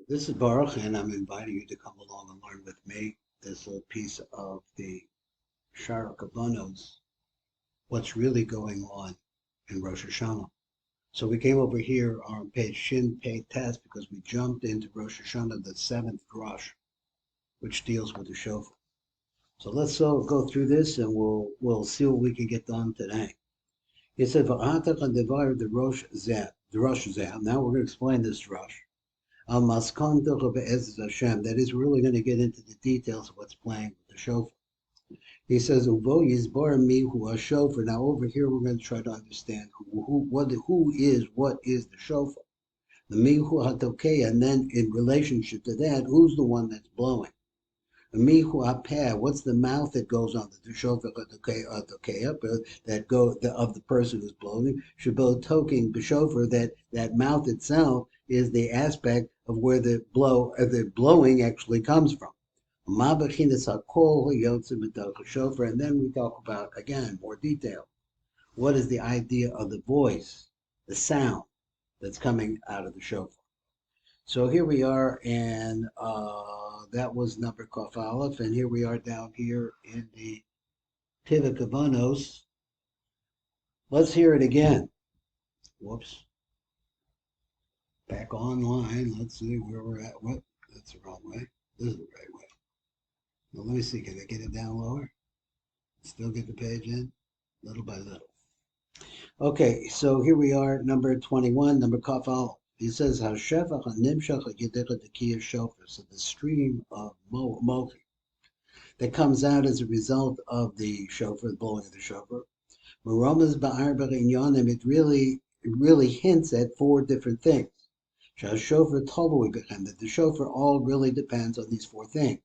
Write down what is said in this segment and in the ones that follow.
This is Baruch, and I'm inviting you to come along and learn with me this little piece of the Shara Kavanos, what's really going on in Rosh Hashanah. So we came over here on page Shin Pei Test because we jumped into Rosh Hashanah, the seventh Rosh, which deals with the Shofar. So let's go through this, and we'll see what we can get done today. It said, the Rosh Zeh. Now we're going to explain this Rosh. Al Maskanto Hashem. That is really going to get into the details of what's playing with the shofar. He says, Uvo Yizbar Mi Hu Shofar. Now over here we're going to try to understand what is the shofar. The Mi Hu Hatokea, and then in relationship to that, who's the one that's blowing? The Mi Hu Hapeh, what's the mouth that goes on the shofar Hatokea, of the person who's blowing? Shabot Toking B'Shofar, that mouth itself is the aspect of where the blowing actually comes from. And then we talk about, again, more detail. What is the idea of the voice, the sound that's coming out of the shofar? So here we are, and that was number Kaf Aleph, and here we are down here in the Tiva Kavanos. Let's hear it again. Whoops. Back online. Let's see where we're at. What? That's the wrong way. This is the right way. Well, let me see. Can I get it down lower? Still get the page in? Little by little. Okay, so here we are, number 21, number Kaf Aleph. He says, "Hashefach hanimshach hayedecha dekiyah shofar." So the stream of mochi that comes out as a result of the shofar, the blowing of the shofar. Maromas ba'arba inyanim. It really hints at four different things. Shofar tovu bechem, that the shofar all really depends on these four things.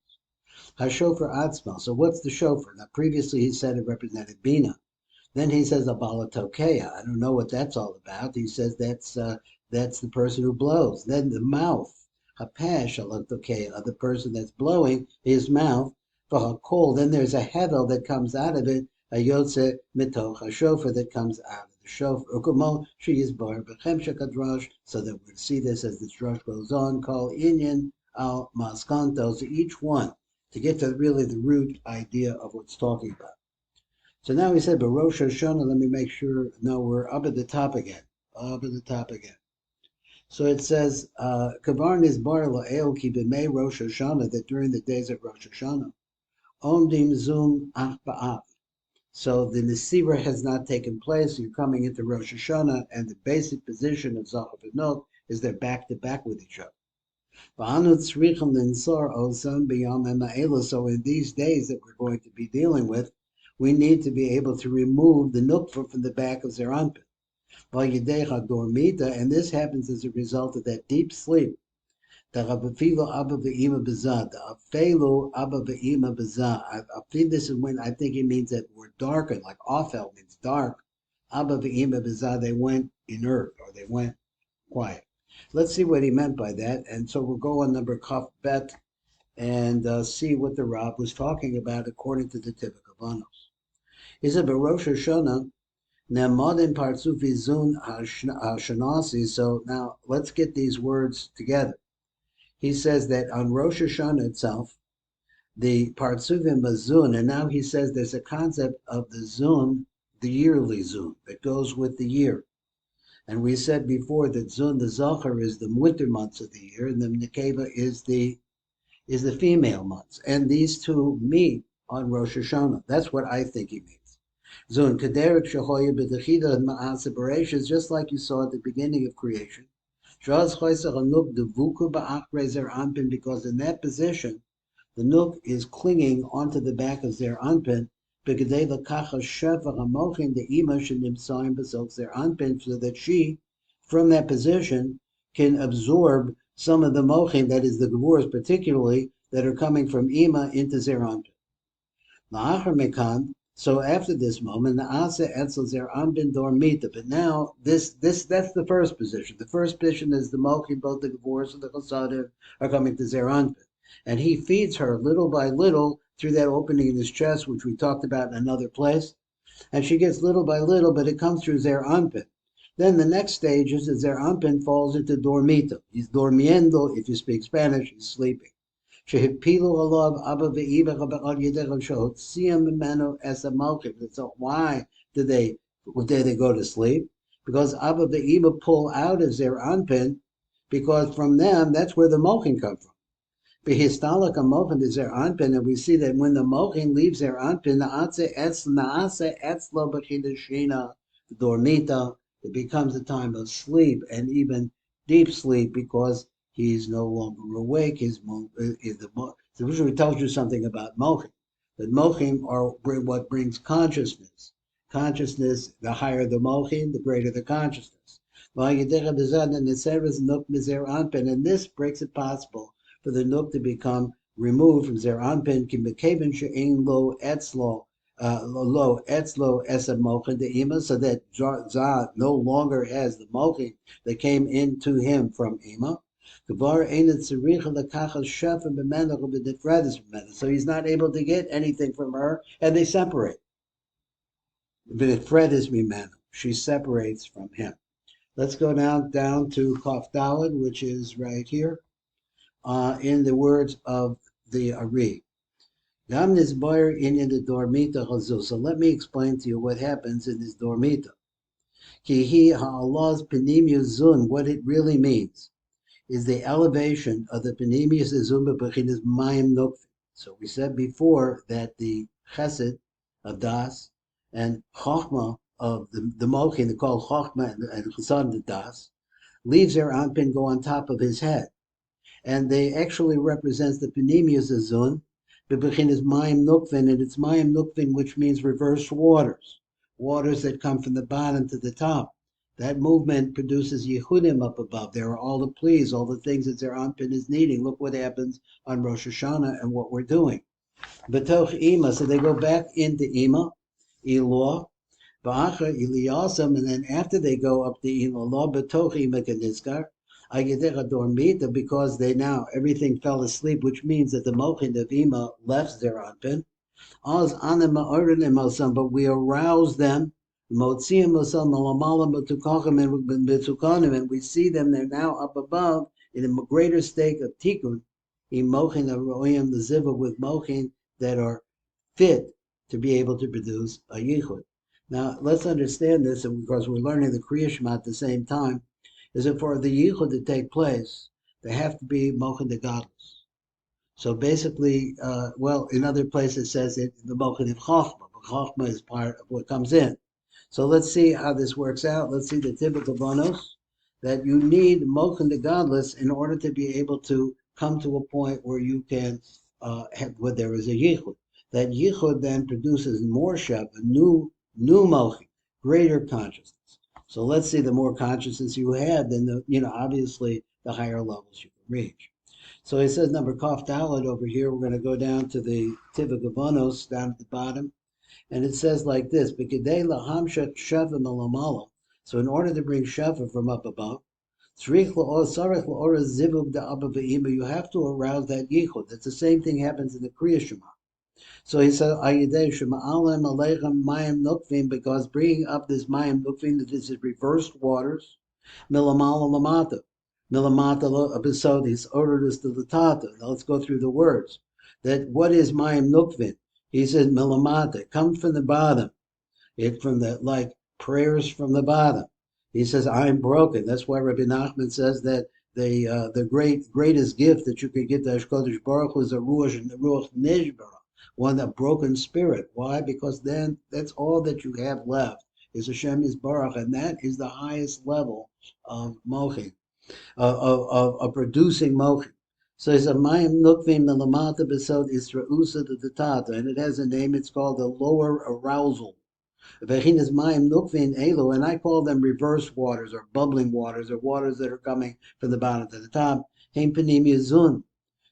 Hashofar atzma. So what's the shofar? Now previously he said it represented bina. Then he says abalatokea. I don't know what that's all about. He says that's the person who blows. Then the mouth, hapesh alatokea, the person that's blowing his mouth. V'hakol. Then there's a hevel that comes out of it, a yotze mitoch, a shofar that comes out of the shofar. Ukumo sheyizbar b'chem shekadrash. So that we see this as the drush goes on. Call inyan al maskanto. So each one to get to really the root idea of what's talking about. So now we said, but Rosh Hashana, let me make sure, no, we're up at the top again. So it says, Kavar Nizbar La'el Ki B'mei Rosh Hashana, that during the days of Rosh Hashana, Omdim Zum Ach Ba'af. So the Nesira has not taken place. You're coming into Rosh Hashana, and the basic position of Zachar V'not is they're back to back with each other. So in these days that we're going to be dealing with, we need to be able to remove the nukva from the back of their armpit. And this happens as a result of that deep sleep. This is when I think he means that we're darkened, like Ophel means dark. They went inert, or they went quiet. Let's see what he meant by that. And so we'll go on number Kaf Bet and see what the Rab was talking about according to the Tivuk Avanos. He said, Rosh Hashanah, Ne'madin Partsufi Zun Hashanasi. So now let's get these words together. He says that on Rosh Hashanah itself, the Partsuvim Bazun, and now he says there's a concept of the Zun, the yearly Zun, that goes with the year. And we said before that Zun, the Zachar, is the winter months of the year, and the Nekeva is the female months. And these two meet on Rosh Hashanah. That's what I think he means. Zun Kederek Shahoya B'Dechida and Ma'asa Bereshis, just like you saw at the beginning of creation. Because in that position, the Nuk is clinging onto the back of their Anpin, so that she, from that position, can absorb some of the mochin, that is the gevurs particularly, that are coming from Ima into their Anpin. So after this moment, but now this that's the first position. The first position is the mochin, both the gevurs and the chasadim are coming to their Anpin. And he feeds her little by little through that opening in his chest, which we talked about in another place. And she gets little by little, but it comes through their Anpin. Then the next stage is that their anpin falls into dormito. He's dormiendo, if you speak Spanish, he's sleeping. שהפילו עליו אבא ואמא על ידיהם שהוציאם ממנו את המלכים. So why did they go to sleep? Because Abba ve'ima pull out of their anpin, because from them, that's where the mochin come from. Behistalik mochin is their anpin, and we see that when the mochin leaves their anpin, naase etzlo b'chidashina dormita, it becomes a time of sleep, and even deep sleep, because he's no longer awake. The usually tells you something about mochin. That mochin are what brings consciousness. Consciousness, the higher the mochin, the greater the consciousness. And this makes it possible for the nuk to become removed from zer anpin, lo etzlo esed mochin de ima, so that Zah no longer has the mochin that came into him from ima. So he's not able to get anything from her, and they separate. She separates from him. Let's go now down to Kaf Daled, which is right here, in the words of the ARI. Gam nisbar in the dormita chazul. So let me explain to you what happens in this dormita. Ki hi ha'Allah's penimius zun. What it really means is the elevation of the penimius zun b'bechinas mayim nukvin. So we said before that the chesed of das and chokhmah of the mochin, they call chokhmah and chesed the das, leaves their anpin, go on top of his head, and they actually represents the penimius zun. B'bechinas mayim nukvin, and it's mayim nukvin, which means reverse waters that come from the bottom to the top. That movement produces yichudim up above. There are all the pleas, all the things that their anpin is needing. Look what happens on Rosh Hashana and what we're doing. B'toch ima, so they go back into ima, ilah, ba'acha iliyasam, and then after they go up to ilah, b'toch ima kanizkar, ayedecha dormita, because they now, everything fell asleep, which means that the mochin of ima left their anpin. But we arouse them, and we see them, they're now up above in a greater state of tikkun, with mochin that are fit to be able to produce a yichud. Now, let's understand this, and because we're learning the Kriya Shema at the same time, is that for the yichud to take place, there have to be mochin de gadlus. So basically, in other places it says it the mochin of chokhmah, but chokhmah is part of what comes in. So let's see how this works out. Let's see the typical bonos that you need mochin de gadlus in order to be able to come to a point where you can where there is a yichud. That yichud then produces more shev, a new mochin, greater consciousness. So let's see, the more consciousness you have, then obviously the higher levels you can reach. So he says number Kaf Daled over here. We're going to go down to the Tiva Gavanos down at the bottom, and it says like this: B'kedei lahamshach sheva melamala. So in order to bring sheva from up above, you have to arouse that yichud. That's the same thing happens in the Kriya Shema. So he said, because bringing up this mayim nukvin, that this is reversed waters, milamala lamata. Milamata episode, he's ordered us to the tata. Now let's go through the words. That what is mayim nukvin? He says milamata, comes from the bottom. It from the prayers from the bottom. He says, I'm broken. That's why Rabbi Nachman says that the greatest gift that you could get to HaKadosh Baruch Hu is a Rosh and the Ruach Nishbara, one, a broken spirit. Why? Because then that's all that you have left is Hashem Yisbarach, and that is the highest level of mochin, of producing mochin. So it's a mayim nukvim melamata besod israusa to the tata, and it has a name. It's called the lower arousal. Vechinas mayim nukvin elu, and I call them reverse waters or bubbling waters or waters that are coming from the bottom to the top. Hein panimia zun.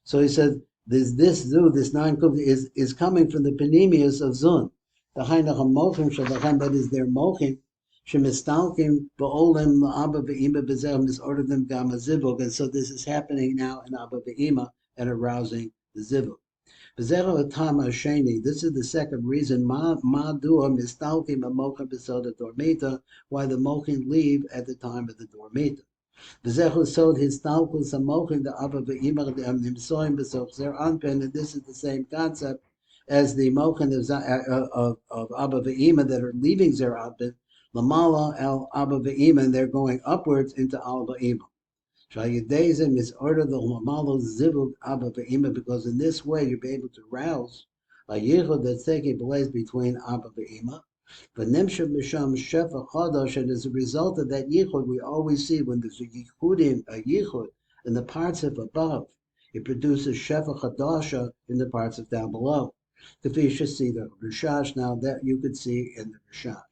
So he said, this zun, this nine kuv is coming from the panimias of zun. The hainach mochin shalachem, that is their mochin. Shemistalkim ba'olim la'abba ve'ima b'zeh misorder them gama zivug. And so this is happening now in Abba ve'ima and arousing the zivug. This is the second reason why the mochin leave at the time of the dormita. And this is the same concept as the mochin of Abba Ve'ima that are leaving Zer Anpin, Lamala el Abba Ve'ima, and they're going upwards into Abba Ve'ima. Shayudazim is ordered the Lamalo Zivug Abba Ve'ima, because in this way you'll be able to rouse a yichud that's taking place between Abba Ve'ima. But Nimshah Misham Shefa Chodosh, and as a result of that yichud, we always see when there's a yichud in the parts of above, it produces Shefa Chodosha in the parts of down below. Kafisha see the Rishash, now that you could see in the Rishash.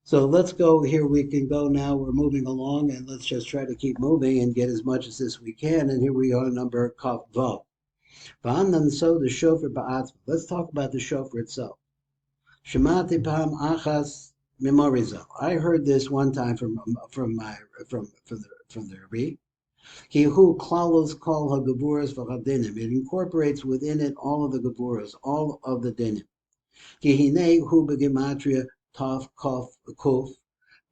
So let's go here. We can go now. We're moving along, and let's just try to keep moving and get as much as this we can. And here we are, number Kaf Vav. So the shofar ba'atzma. Let's talk about the shofar itself. Shemati pam achas memorizal. I heard this one time from the ARI. Kihu klalos kol hagavuras v'chadinim. It incorporates within it all of the gavuras, all of the dinim. Kihine hu b'gematria Tav Kof Kuf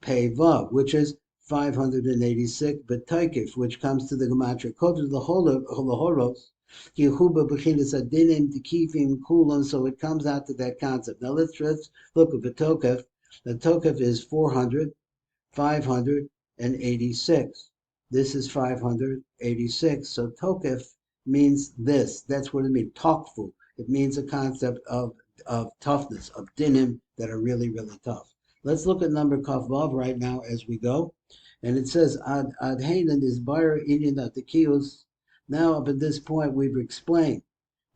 Pei Vav, which is 586, but Taikif, which comes to the Gematria Kov to the Horos, Yehuba Bechinas Adinim Tikifim Kulan, so it comes out to that concept. Now let's look at the Tokef. The Tokef is 400, 586. This is 586. So Tokef means this. That's what it means. Tokfu. It means a concept of toughness, of dinim that are really, really tough. Let's look at number Kaf Vav right now as we go. And it says, Ad Hainan is Bayer Indian at the Kiyus. Now, up at this point, we've explained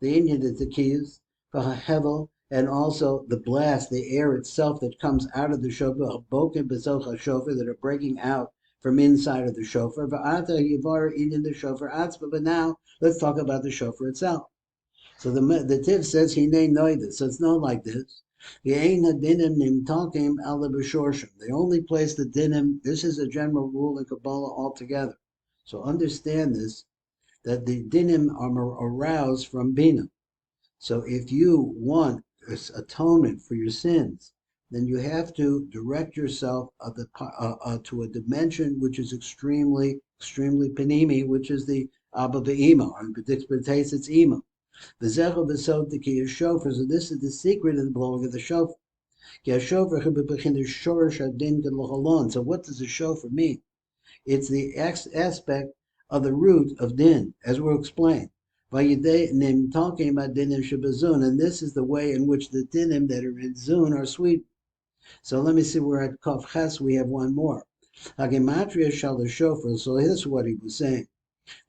the Indian at the Kiyus, Hevel, and also the blast, the air itself that comes out of the shofar, Bokim Bezocha shofar, that are breaking out from inside of the shofar. Va'ata Yivar Indian the shofar Atzma. But now, let's talk about the shofar itself. So the Tiv says he may know this. So it's not like this. The only place the dinim, this is a general rule in Kabbalah altogether. So understand this, that the dinim are aroused from bina. So if you want this atonement for your sins, then you have to direct yourself to a dimension which is extremely, extremely panimi, which is the Abba Ve'ima, or in particular case it's Ima. The Zecha V'Sod the Kiyah Shofar. So this is the secret of the blowing of the shofar. So what does the shofar mean? It's the aspect of the root of din, as we'll explain. And this is the way in which the dinim that are in zun are sweet. So let me see, we're at Kaf Ches, we have one more. Hagematria shal the shofar. So here's what he was saying.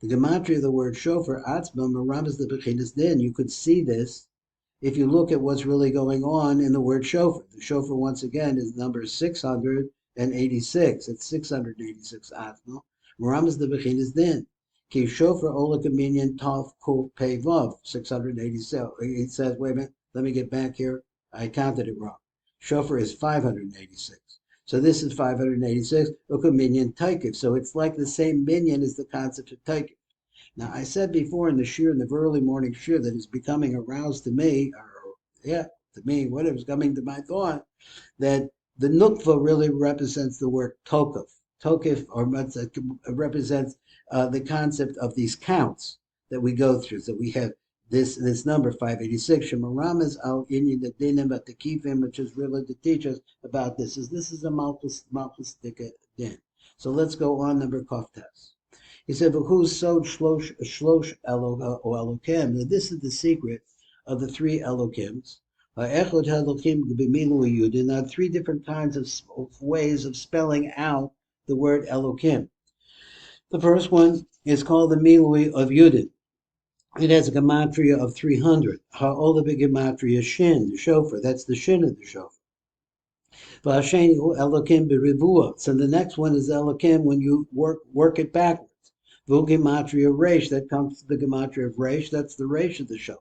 The gematria of the word shofar, atzma, maramas the bechinas din. You could see this if you look at what's really going on in the word shofar. The shofar, once again, is number 686. It's 686 atzma. Maramas the bechinas din. Ki shofar ola kaminyan taf kuf pei vav, 687. It says, wait a minute, let me get back here. I counted it wrong. Shofar is 586. So this is 586, Uka minyan taikif. So it's like the same minyan as the concept of taikif. Now, I said before in the early morning shir, that is becoming aroused to me, whatever's coming to my thought, that the nukva really represents the word tokif. Tokif, or represents the concept of these counts that we go through. So we have this number 586, Shemaramas al Inyan the dinim at the kifim, which is really to teach us about this. This is a malchus din. So let's go on number Koftes. He said, "Who's sod shlosh elokim?" Now this is the secret of the three elokims. Echod elokim b'milu yudin. Now three different kinds of ways of spelling out the word elokim. The first one is called the milui of yudin. It has a gematria of 300. Ha'ola b'gematria shin, the shofar. That's the shin of the shofar. V'hasheni hu elokim b'rivua. So the next one is elokim when you work it backwards. V'hu gematria reish. That comes to the gematria of reish. That's the reish of the shofar.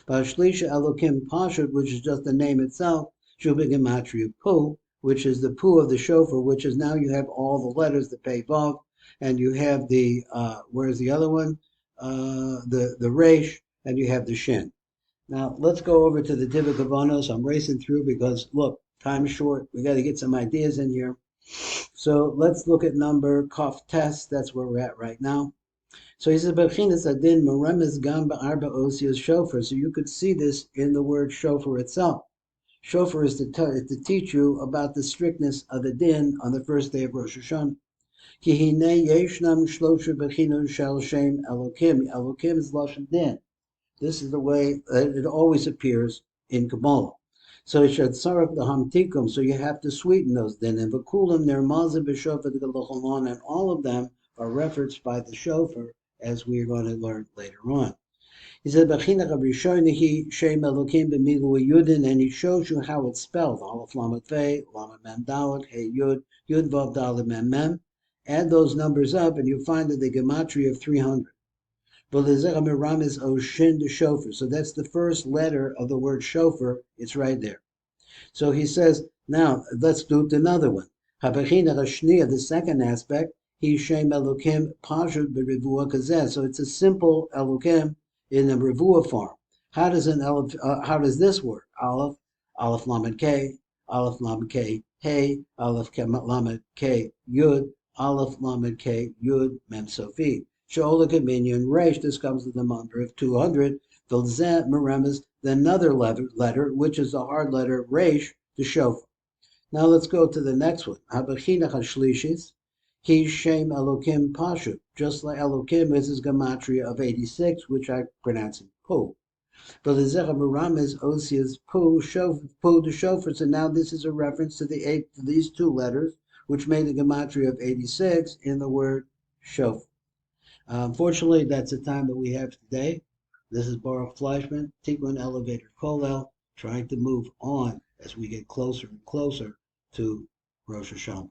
V'hashlisha elokim pashut, which is just the name itself. Shu b'gematria pu, which is the pu of the shofar, which is now you have all the letters, the pei vav, and you have the where's the other one? The reish, and you have the shin. Now, let's go over to the Tivuk Kavanos. I'm racing through because, look, time is short. We got to get some ideas in here. So let's look at number Kaf Test. That's where we're at right now. So he says, Bechinas Adin Meremes Gamba Arba Osios Shofar. So you could see this in the word shofar itself. Shofar is to teach you about the strictness of the din on the first day of Rosh Hashana. Ki hine yeshnam shlosha bechinos shel shem Elokim. Elokim is Lashon din. This is the way it always appears in Kabbalah. So it should sarach the hamtikum. So you have to sweeten those din. And v'kulam nermazim b'shofar d'galochalon, and all of them are referenced by the shofar, as we are going to learn later on. He said, "B'chinach Rishonihi Shem Elokim b'milu Yudin," and he shows you how it's spelled. Aleph Lamed Vei, Lamed Mem Dalet, Hey Yud, Yud Vav Dalet Mem Mem. Add those numbers up, and you find that the gematria of 300. V'lezeh Miram is Oshin the Shofar. So that's the first letter of the word shofar. It's right there. So he says, now let's do another one. Habachinach Hashniya, the second aspect. He Shem Elokim Pashut b'Rivua Kazeh. So it's a simple Elokim in the Rivua form. How does this work? Aleph Lamed K, Aleph Lamed K, Hey, Aleph Lamed K, Yud, Aleph Lamed K, Yud, Mem Sofi. Shola Kaminyan Resh, this comes to the number of 200. Vilzeh Meremes, another letter, which is the hard letter Resh, the Shofar. Now let's go to the next one. Habachinach Hashlishis. He Shem Elokim Pashut. Just like Elokim is his gematria of 86, which I pronounce in Pu. But the Zechah Muram is Osias Pu, the Shofar. So now this is a reference to these two letters, which made the gematria of 86 in the word Shofar. Unfortunately, that's the time that we have today. This is Baruch Fleischman, Tikkun Elevator Kollel, trying to move on as we get closer and closer to Rosh Hashana.